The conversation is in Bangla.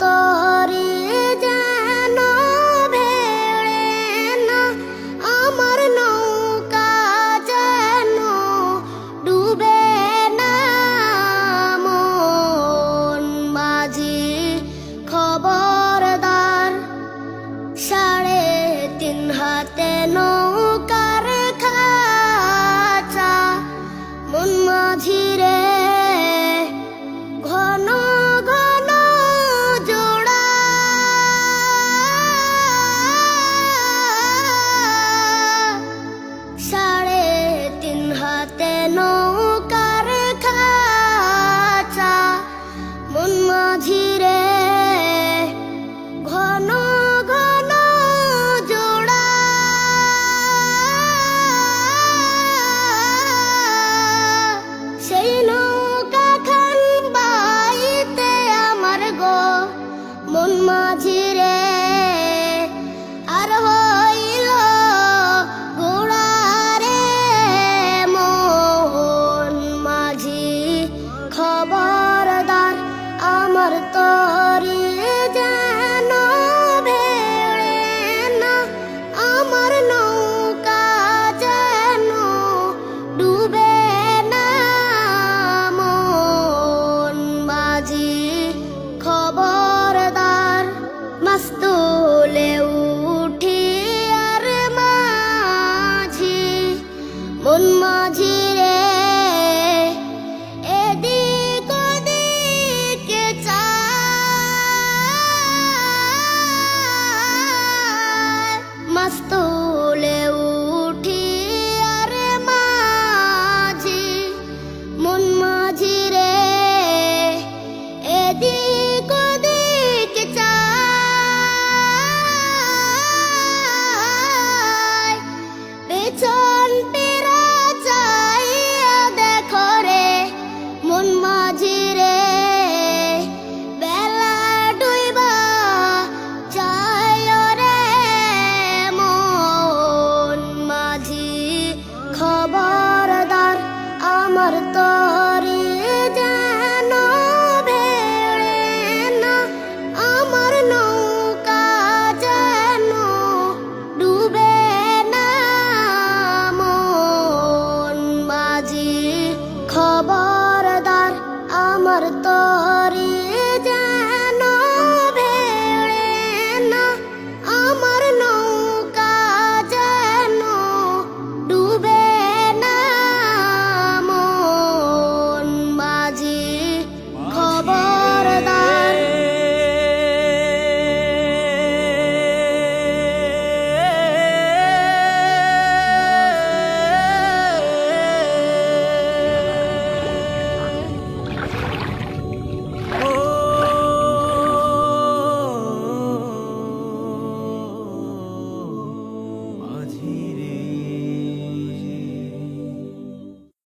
তরি যেন ভেড়ে না, আমার নৌকা যেন ডুবে না। মন মাঝি খবরদার, 3.5 হাতে নৌকার খাঁচা। মন মাঝি রে ঘন ঘন জোড়া, 3.5 হাতে নৌকার খাঁচা। মন মাঝি রে ঘন ঘন জোড়া। সেই নৌকা খান বাইতে আমার গো মন মাঝি রে, আর হইল গোড়া রে। মন মাঝি খবরদার, আমার তরি যেন ভেড়ে না, আমার নৌকা যেন ডুবে না। মন মাঝি খবরদার, মাছ তুলে উঠি আর মাঝি। মন মাঝি রে এদিক ওদিকে চায়, মাছ তুলে উঠি আর মাঝি। মন মাঝি রে এদিক ওদিকে চায়, পেছন পেরা চাইয়া দেখো রে মন মাঝি রে, বেলা ডুইবা যায় রে। মন মাঝি খবরদার, আমার তরি যেন ভেড়ে না, আমার নৌকা যেন ডুবে না। মন মাঝি খবরদার, আমার তরি